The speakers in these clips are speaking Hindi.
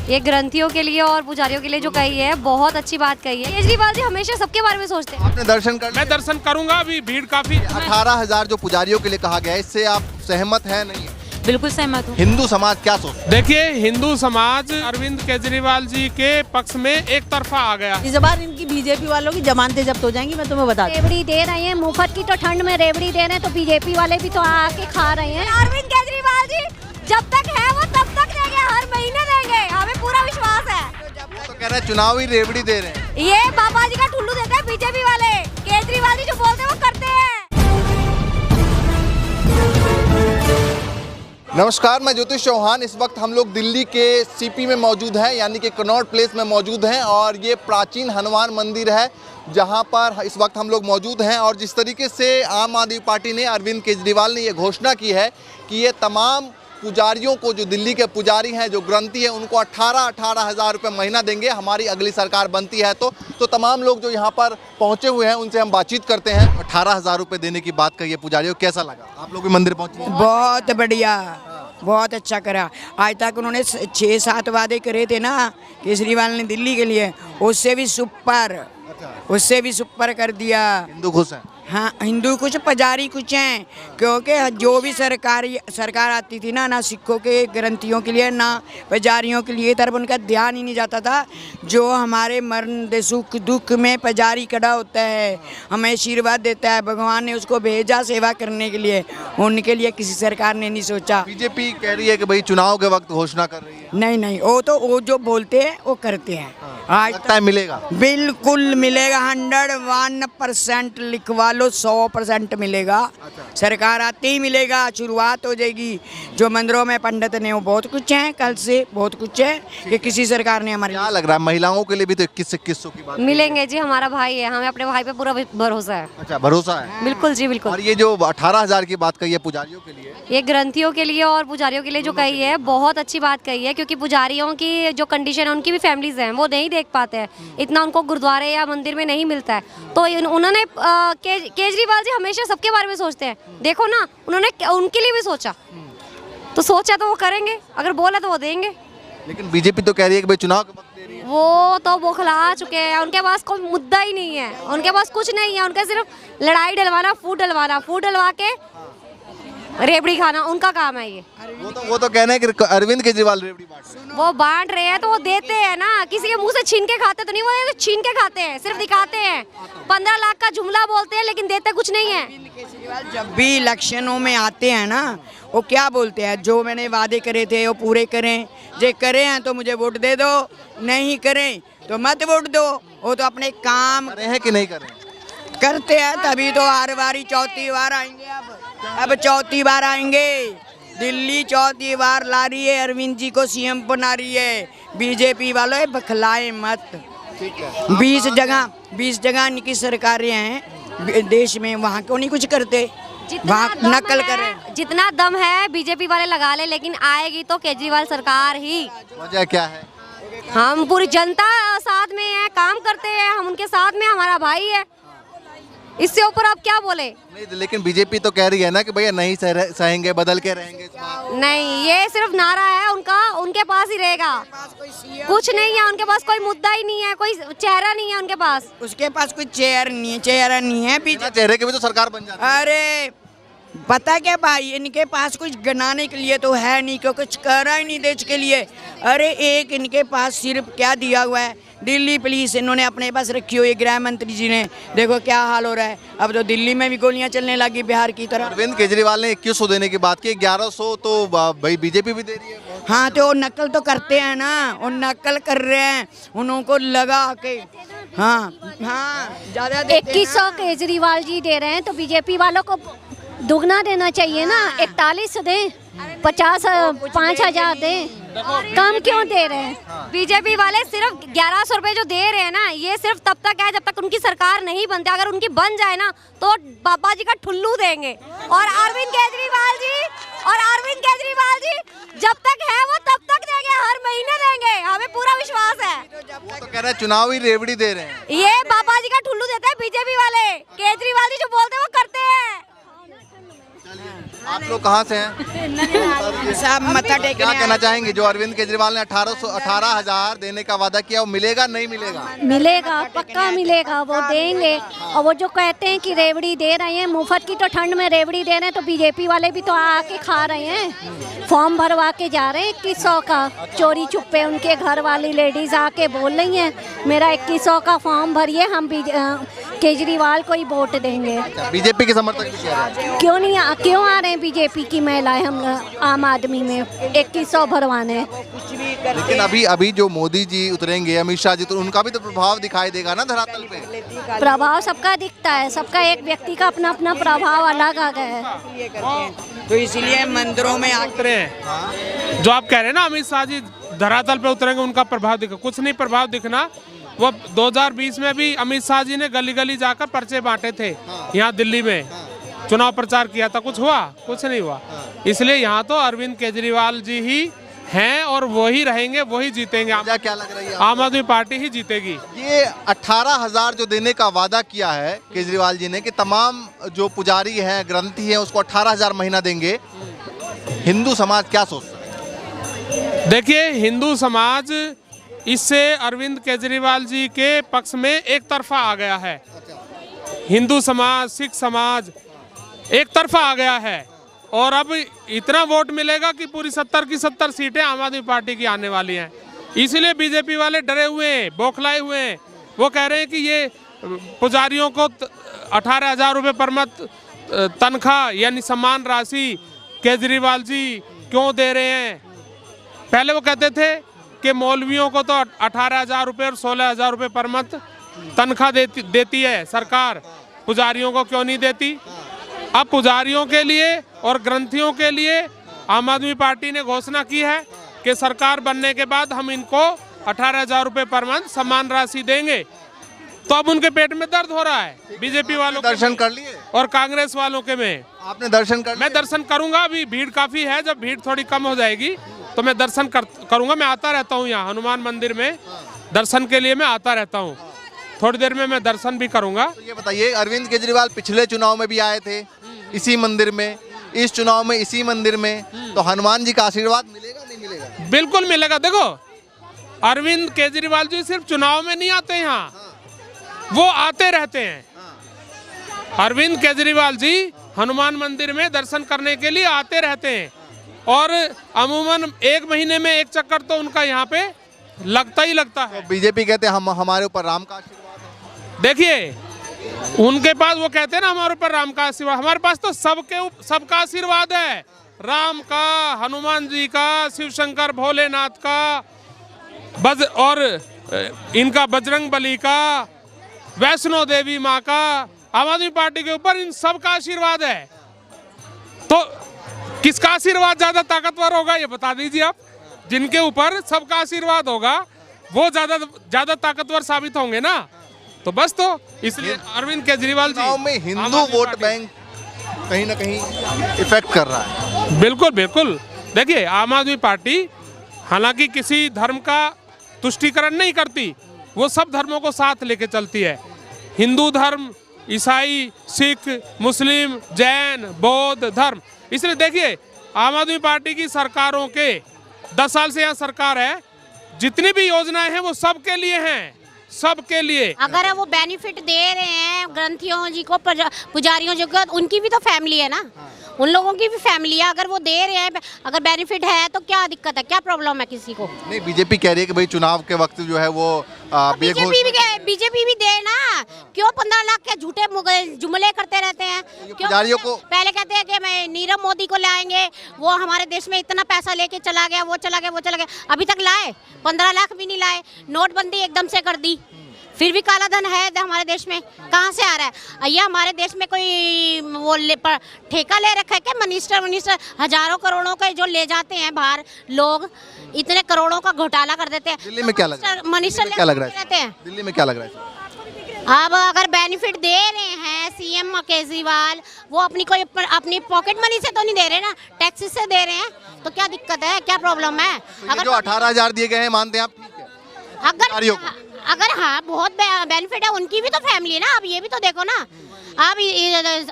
ये ग्रंथियों के लिए और पुजारियों के लिए जो कही है बहुत अच्छी बात कही है। केजरीवाल जी हमेशा सबके बारे में सोचते हैं। आपने दर्शन कर? मैं दर्शन करूंगा, अभी भीड़ काफी। 18,000 जो पुजारियों के लिए कहा गया है, इससे आप सहमत हैं नहीं? बिल्कुल सहमत हूँ। हिंदू समाज क्या सोचता है? देखिए, हिंदू समाज अरविंद केजरीवाल जी के पक्ष में एक तरफा आ गया। इस बार इनकी बीजेपी वालों की जमानतें जब्त हो जाएंगी, मैं तुम्हें बता दूं। रेवड़ी दे रहे हैं मुफ्त की, तो ठंड में रेवड़ी दे रहे हैं, तो बीजेपी वाले भी तो आके खा रहे हैं। अरविंद केजरीवाल जी जब तक है वो तब तक देंगे, हर महीने देंगे, हमें पूरा विश्वास है। तो कह रहे हैं चुनावी रेवड़ी दे रहे हैं। ये बाबा जी का ठुल्लू देते हैं बीजेपी वाले। केजरीवाल जी जो बोलते हैं वो करते हैं। नमस्कार, मैं ज्योतिष चौहान। इस वक्त हम लोग दिल्ली के सीपी में मौजूद हैं, यानी कि कनॉट प्लेस में मौजूद हैं, और ये प्राचीन हनुमान मंदिर है जहां पर इस वक्त हम लोग मौजूद हैं। और जिस तरीके से आम आदमी पार्टी ने, अरविंद केजरीवाल ने ये घोषणा की है कि ये तमाम पुजारियों को, जो दिल्ली के पुजारी हैं, जो ग्रंथी हैं, उनको 18,000 रुपये महीना देंगे हमारी अगली सरकार बनती है तो तमाम लोग जो यहाँ पर पहुँचे हुए हैं उनसे हम बातचीत करते हैं। 18,000 रुपये देने की बात कही है पुजारियों, कैसा लगा? आप लोग भी मंदिर पहुँचे? बहुत बढ़िया, बहुत अच्छा करा। आज तक उन्होंने 6-7 वादे करे थे ना केजरीवाल ने दिल्ली के लिए, उससे भी सुपर कर दिया। हिंदू खुश हैं? हाँ, हिंदू कुछ, पुजारी कुछ हैं, क्योंकि जो भी सरकार आती थी ना सिखों के ग्रंथियों के लिए ना पुजारियों के लिए, तरफ उनका ध्यान ही नहीं जाता था। जो हमारे मरण दे सुख दुख में पुजारी खड़ा होता है, हमें आशीर्वाद देता है, भगवान ने उसको भेजा सेवा करने के लिए, उनके लिए किसी सरकार ने नहीं सोचा। बीजेपी कह रही है कि भाई चुनाव के वक्त घोषणा कर रही है। नहीं, वो जो बोलते हैं वो करते हैं। आज लगता है मिलेगा? बिल्कुल मिलेगा, 101% लिखवा लो, 100% मिलेगा। सरकार आते ही मिलेगा, शुरुआत हो जाएगी। जो मंदिरों में पंडित ने वो बहुत कुछ है, कल से बहुत कुछ है कि किसी सरकार ने हमारे। क्या लग रहा है महिलाओं के लिए भी तो 2100 की बात मिलेंगे जी, हमारा भाई है, हमें अपने भाई पे पूरा भरोसा है। अच्छा, भरोसा है? बिल्कुल जी, बिल्कुल। और ये जो 18,000 की बात कही है पुजारियों के लिए, ये ग्रंथियों के लिए और पुजारियों के लिए जो कही है बहुत अच्छी बात कही है, क्योंकि पुजारियों की जो कंडीशन है, उनकी भी फैमिलीज हैं, वो नहीं देख पाते हैं, इतना उनको गुरुद्वारे या मंदिर में नहीं मिलता है। तो उन्होंने केजरीवाल जी हमेशा सबके बारे में सोचते हैं। देखो ना, उन्होंने उनके लिए भी सोचा, तो सोचा तो वो करेंगे, अगर बोला तो वो देंगे। लेकिन बीजेपी तो कह रही है कि भाई चुनाव के वक्त दे रही है। वो तो बौखला चुके हैं, उनके पास कोई मुद्दा ही नहीं है, उनके पास कुछ नहीं है, उनका सिर्फ लड़ाई डलवाना, फूट डलवा के रेवड़ी खाना उनका काम है। ये वो तो कहना है कि अरविंद केजरीवाल रेवड़ी बांट रहे हैं। वो बांट रहे हैं तो वो देते हैं ना, किसी के मुंह से छीन के खाते तो नहीं, वो तो छीन के खाते हैं, सिर्फ दिखाते हैं। 15 लाख का जुमला बोलते हैं लेकिन देते कुछ नहीं है। केजरीवाल जब भी इलेक्शनों में आते हैं ना, वो क्या बोलते हैं, जो मैंने वादे करे थे वो पूरे करें, जो करे हैं तो मुझे वोट दे दो, नहीं करें तो मत वोट दो। वो तो अपने काम करे हैं कि नहीं करे? करते हैं, तभी तो हर बारी चौथी बार आएंगे। अब चौथी बार आएंगे। दिल्ली चौथी बार ला रही है, अरविंद जी को सीएम बना रही है। बीजेपी वालों बखलाए मत। 20 जगह इनकी सरकारें हैं देश में, वहाँ क्यों नहीं कुछ करते, वहाँ नकल करें। जितना दम है बीजेपी वाले लगा ले, लेकिन आएगी तो केजरीवाल सरकार ही। वजह क्या है? हम पूरी जनता साथ में है, काम करते हैं, हम उनके साथ में, हमारा भाई है, इससे ऊपर आप क्या बोले? नहीं, लेकिन बीजेपी तो कह रही है ना कि भैया नहीं सहेंगे, बदल के रहेंगे इस बार। नहीं, ये सिर्फ नारा है उनका, उनके पास ही रहेगा, कुछ नहीं है उनके पास, कोई मुद्दा ही नहीं है, कोई चेहरा नहीं है उनके पास। उसके पास कोई चेहरा नहीं है। बिना चेहरे के भी तो सरकार बन जाती है। अरे पता क्या भाई, इनके पास कुछ गनाने के लिए तो है नहीं, क्योंकि कुछ करा ही नहीं देश के लिए। अरे एक इनके पास सिर्फ क्या दिया हुआ है, दिल्ली पुलिस इन्होंने अपने पास रखी हुई है, गृह मंत्री जी ने, देखो क्या हाल हो रहा है। अब तो दिल्ली में भी गोलियां चलने लगी बिहार की तरह। अरविंद केजरीवाल ने 2100 देने की बात की, 1100 तो भाई बीजेपी भी दे रही है। हाँ, तो वो नकल तो करते हैं ना, वो नकल कर रहे हैं, उनको लगा के। हाँ, ज्यादा 2100 केजरीवाल जी दे रहे हैं, तो बीजेपी वालों को दुगना देना चाहिए ना। 41 दें, 5,000 दें, कम क्यों दे रहे हैं? बीजेपी वाले सिर्फ 1100 रुपए जो दे रहे हैं ना, ये सिर्फ तब तक है जब तक उनकी सरकार नहीं बनती। अगर उनकी बन जाए ना तो बाबा जी का ठुल्लू देंगे। और अरविंद केजरीवाल जी जब तक है वो तब तक देंगे, हर महीने देंगे, हमें पूरा विश्वास है। वो तो कह रहे हैं चुनावी रेवड़ी दे रहे हैं। ये बाबा जी का ठुल्लू देते हैं बीजेपी वाले, केजरीवाल जी जो बोलते हैं वो करते हैं। आप लोग कहाँ से हैं? सब मत्था टेकने क्या आए। कहना चाहेंगे? जो अरविंद केजरीवाल ने 18,000 देने का वादा किया, वो मिलेगा नहीं मिलेगा? मिलेगा, पक्का मिलेगा, वो देंगे। और वो जो कहते हैं कि रेवड़ी दे रहे हैं, मुफ्त की तो ठंड में रेवड़ी दे रहे हैं, तो बीजेपी वाले भी तो आके खा रहे हैं, फॉर्म भरवा के जा रहे हैं 2100 का, चोरी छुपे उनके घर वाली लेडीज आके बोल रही हैं मेरा 2100 का फॉर्म भरिए, हम केजरीवाल को ही वोट देंगे। बीजेपी के समर्थक भी कह रहे हैं। क्यों आ रहे हैं बीजेपी की महिलाएं हम आम आदमी में 2100 भरवाने? लेकिन अभी जो मोदी जी उतरेंगे, अमित शाह जी, तो उनका भी तो प्रभाव दिखाई देगा ना धरातल पे। प्रभाव सबका दिखता है, सबका एक व्यक्ति का अपना अपना प्रभाव अलग आ गया है। तो इसीलिए मंदिरों में उतरे हैं। जो आप कह रहे हैं ना अमित शाह जी धरातल पे उतरेंगे, उनका प्रभाव दिखा, कुछ नहीं प्रभाव दिखना। वो 2020 में भी अमित शाह जी ने गली गली जाकर पर्चे बांटे थे, यहाँ दिल्ली में चुनाव प्रचार किया था, कुछ हुआ? कुछ नहीं हुआ। इसलिए यहाँ तो अरविंद केजरीवाल जी ही हैं और वही रहेंगे, वही जीतेंगे। क्या लग रही है? आम आदमी पार्टी ही जीतेगी। ये 18,000 जो देने का वादा किया है केजरीवाल जी ने कि तमाम जो पुजारी हैं, ग्रंथी हैं, उसको 18,000 महीना देंगे, हिंदू समाज क्या सोचता है? देखिए, हिंदू समाज इससे अरविंद केजरीवाल जी के पक्ष में एक तरफा आ गया है। हिंदू समाज, सिख समाज एक तरफा आ गया है और अब इतना वोट मिलेगा कि पूरी 70 की 70 सीटें आम आदमी पार्टी की आने वाली हैं। इसीलिए बीजेपी वाले डरे हुए हैं, बौखलाए हुए हैं। वो कह रहे हैं कि ये पुजारियों को 18,000 रुपये पर मंथ तनख्वाह यानी सम्मान राशि केजरीवाल जी क्यों दे रहे हैं। पहले वो कहते थे कि मौलवियों को तो 18,000 रुपये और 16,000 रुपये पर मंथ तनख्वाह देती है सरकार, पुजारियों को क्यों नहीं देती। अब पुजारियों के लिए और ग्रंथियों के लिए आम आदमी पार्टी ने घोषणा की है कि सरकार बनने के बाद हम इनको 18,000 रुपये पर मंथ सम्मान राशि देंगे। तो अब उनके पेट में दर्द हो रहा है। बीजेपी वालों दर्शन कर लिए और कांग्रेस वालों के में। आपने दर्शन कर लिए? मैं दर्शन करूंगा, अभी भीड़ काफी है, जब भीड़ थोड़ी कम हो जाएगी तो मैं दर्शन करूंगा। मैं आता रहता हूं यहाँ हनुमान मंदिर में दर्शन के लिए, मैं आता रहता हूं। थोड़ी देर में मैं दर्शन भी करूंगा। तो ये बताइए, अरविंद केजरीवाल पिछले चुनाव में भी आए थे इसी मंदिर में, इस चुनाव में इसी मंदिर में, तो हनुमान जी का आशीर्वाद मिलेगा नहीं मिलेगा? बिल्कुल मिलेगा। देखो, अरविंद केजरीवाल जी सिर्फ चुनाव में नहीं आते यहाँ, वो आते रहते हैं। अरविंद केजरीवाल जी हनुमान मंदिर में दर्शन करने के लिए आते रहते हैं और अमूमन 1 महीने में एक चक्कर तो उनका यहाँ पे लगता ही लगता है। बीजेपी कहते हैं हमारे ऊपर राम का आशीर्वाद है। देखिए, उनके पास वो कहते हैं ना हमारे ऊपर राम का आशीर्वाद, हमारे पास तो सबका आशीर्वाद है। राम का, हनुमान जी का, शिव शंकर भोलेनाथ का, और इनका बजरंग बली का, वैष्णो देवी माँ का, आम आदमी पार्टी के ऊपर इन सब का आशीर्वाद है। तो किसका आशीर्वाद ज्यादा ताकतवर होगा ये बता दीजिए आप। जिनके ऊपर सबका आशीर्वाद होगा वो ज्यादा ताकतवर साबित होंगे ना। तो बस, तो इसलिए अरविंद केजरीवाल जी में हिंदू वोट बैंक कहीं ना कहीं इफेक्ट कर रहा है। बिल्कुल बिल्कुल। देखिए, आम आदमी पार्टी हालांकि किसी धर्म का तुष्टीकरण नहीं करती, वो सब धर्मों को साथ लेके चलती है। हिंदू धर्म, ईसाई, सिख, मुस्लिम, जैन, बौद्ध धर्म। इसलिए देखिए, आम आदमी पार्टी की सरकारों के 10 साल से यहाँ सरकार है, जितनी भी योजनाएं हैं वो सबके लिए हैं, सबके लिए। अगर वो बेनिफिट दे रहे हैं ग्रंथियों जी को, पुजारियों जी को, उनकी भी तो फैमिली है ना, उन लोगों की भी फैमिली है। अगर वो दे रहे हैं, अगर बेनिफिट है तो क्या दिक्कत है, क्या प्रॉब्लम है किसी को? नहीं, बीजेपी कह रही है कि भाई चुनाव के वक्त जो है वो बीजेपी भी दे ना। क्यों 15 लाख के झूठे जुमले करते रहते हैं? क्यों पुजारियों को पहले कहते हैं कि मैं नीरव मोदी को लाएंगे, वो हमारे देश में इतना पैसा लेके चला गया, वो चला गया। अभी तक लाए? 15 लाख भी नहीं लाए। नोटबंदी एकदम से कर दी, फिर भी काला धन है हमारे देश में। कहाँ से आ रहा है ये? हमारे देश में कोई वो ठेका ले रखा है क्या? मिनिस्टर हजारों करोड़ों का जो ले जाते हैं बाहर लोग, इतने करोड़ों का घोटाला कर देते हैं। दिल्ली में क्या लग रहा है? मिनिस्टर क्या लग रहा रहते हैं दिल्ली में क्या लग रहा है? अब अगर बेनिफिट दे रहे हैं सीएम केजरीवाल, वो अपनी पॉकेट मनी से तो नहीं दे रहे ना, टैक्स से दे रहे हैं, तो क्या दिक्कत है, क्या प्रॉब्लम है? तो ये जो 18,000 दिए गए हैं, मानते हैं आप? ठीक है। अगर हाँ बहुत बेनिफिट है, उनकी भी तो फैमिली है ना। अब ये भी तो देखो ना, आप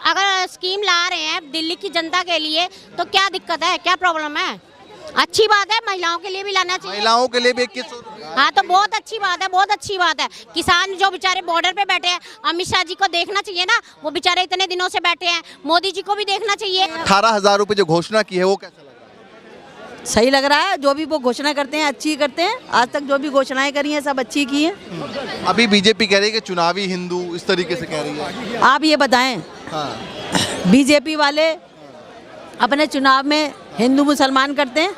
अगर स्कीम ला रहे हैं दिल्ली की जनता के लिए तो क्या दिक्कत है, क्या प्रॉब्लम है? अच्छी बात है, महिलाओं के लिए भी लाना चाहिए। महिलाओं के लिए भी 2100 रुपये। हाँ तो बहुत अच्छी बात है, बहुत अच्छी बात है। किसान जो बेचारे बॉर्डर पे बैठे हैं, अमित शाह जी को देखना चाहिए ना, वो बेचारे इतने दिनों से बैठे हैं, मोदी जी को भी देखना चाहिए। 18,000 रुपये जो घोषणा की है वो कैसा लग रहा है? सही लग रहा है, जो भी वो घोषणा करते हैं अच्छी करते हैं। आज तक जो भी घोषणाएं करी हैं सब अच्छी की हैं। अभी बीजेपी कह रही है कि चुनावी हिंदू, इस तरीके से कह रही है। आप ये बताएं, हाँ बीजेपी वाले अपने चुनाव में हिंदू मुसलमान करते हैं,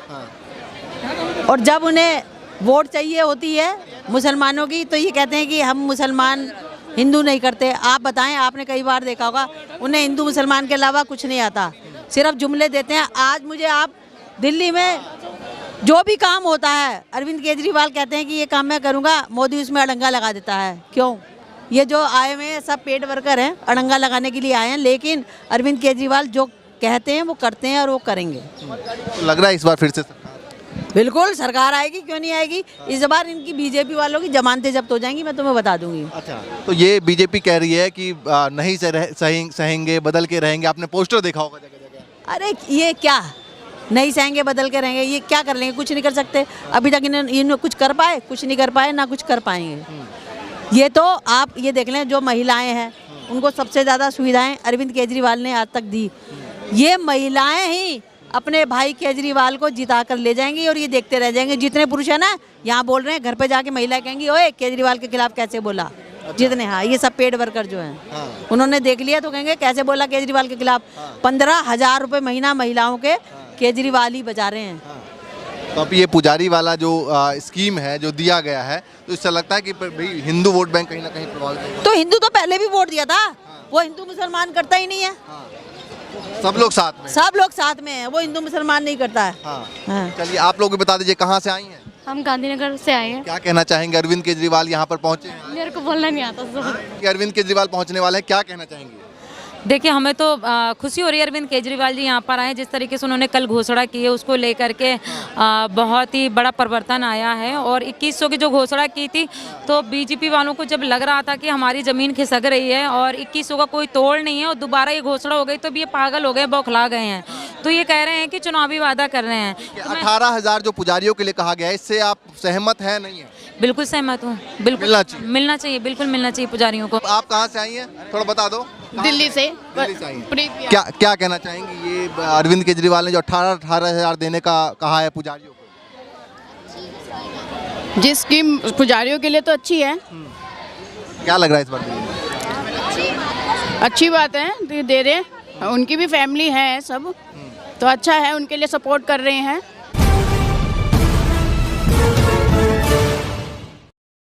और जब उन्हें वोट चाहिए होती है मुसलमानों की तो ये कहते हैं कि हम मुसलमान हिंदू नहीं करते। आप बताएं, आपने कई बार देखा होगा उन्हें हिंदू मुसलमान के अलावा कुछ नहीं आता, सिर्फ जुमले देते हैं। आज मुझे आप दिल्ली में जो भी काम होता है, अरविंद केजरीवाल कहते हैं कि ये काम मैं करूँगा, मोदी उसमें अड़ंगा लगा देता है। क्यों? ये जो आए हुए हैं सब पेड वर्कर हैं, अड़ंगा लगाने के लिए आए हैं, लेकिन अरविंद केजरीवाल जो कहते हैं वो करते हैं और वो करेंगे। तो लग रहा है इस बार फिर से बिल्कुल सरकार आएगी, क्यों नहीं आएगी। इस बार इनकी बीजेपी वालों की जमानतें जब्त हो जाएंगी, मैं तुम्हें बता दूंगी। अच्छा, तो ये बीजेपी कह रही है कि नहीं सहेंगे, बदल के रहेंगे। आपने पोस्टर देखा होगा जगह जगह। अरे ये क्या नहीं सहेंगे, बदल के रहेंगे, ये क्या कर लेंगे? कुछ नहीं कर सकते। अभी तक इन्होंने कुछ कर पाए, कुछ नहीं कर पाए, ना कुछ कर पाएंगे। ये तो आप ये देख लें, जो महिलाएं हैं उनको सबसे ज़्यादा सुविधाएं अरविंद केजरीवाल ने आज तक दी। ये महिलाएं ही अपने भाई केजरीवाल को जिता कर ले जाएंगी और ये देखते रह जाएंगे। जितने पुरुष है ना यहाँ बोल रहे हैं, घर पे जाके महिला कहेंगी ओए केजरीवाल के खिलाफ कैसे बोला। जितने, हाँ ये सब पेड वर्कर जो हैं उन्होंने देख लिया तो कहेंगे कैसे बोला केजरीवाल के खिलाफ। 15,000 रुपये महीना महिलाओं के केजरीवाल ही बचा रहे हैं। तो अब ये पुजारी वाला जो स्कीम है जो दिया गया है, तो इससे लगता है कि भाई हिंदू वोट बैंक कहीं ना कहीं प्रभावित होगा। तो हिंदू तो पहले भी वोट दिया था, वो हिंदू मुसलमान करता ही नहीं है। सब लोग साथ में, सब लोग साथ में हैं, वो हिंदू मुसलमान नहीं करता है। हाँ। चलिए आप लोग भी बता दीजिए कहाँ से आई हैं? हम गांधीनगर से आए हैं। क्या कहना चाहेंगे? अरविंद केजरीवाल यहाँ पर पहुँचे हैं। मेरे को बोलना नहीं आता सब। अरविंद केजरीवाल पहुँचने वाले हैं, क्या कहना चाहेंगे? देखिए, हमें तो खुशी हो रही है अरविंद केजरीवाल जी यहाँ पर आए। जिस तरीके से उन्होंने कल घोषणा की है उसको लेकर के बहुत ही बड़ा परिवर्तन आया है। और 2100 की जो घोषणा की थी तो बीजेपी वालों को जब लग रहा था कि हमारी ज़मीन खिसक रही है और 2100 का कोई तोड़ नहीं है और दोबारा ये घोषणा हो गई तो ये पागल हो गए, बौखला गए हैं। तो ये कह रहे हैं कि चुनावी वादा कर रहे हैं। 18,000 जो पुजारियों के लिए कहा गया है, इससे आप सहमत हैं नहीं है? बिल्कुल सहमत हूँ, बिल्कुल मिलना चाहिए, बिल्कुल मिलना चाहिए पुजारियों को। आप कहाँ से आई हैं, थोड़ा बता दो। दिल्ली से। दिल्ली से आई हैं। क्या कहना चाहेंगी? ये अरविंद केजरीवाल ने जो 18,000 देने का कहा है पुजारियों को, जिस स्कीम पुजारियों के लिए तो अच्छी है। क्या लग रहा है इस बार? अच्छी बात है दे रहे, उनकी भी फैमिली है सब, तो अच्छा है, उनके लिए सपोर्ट कर रहे हैं।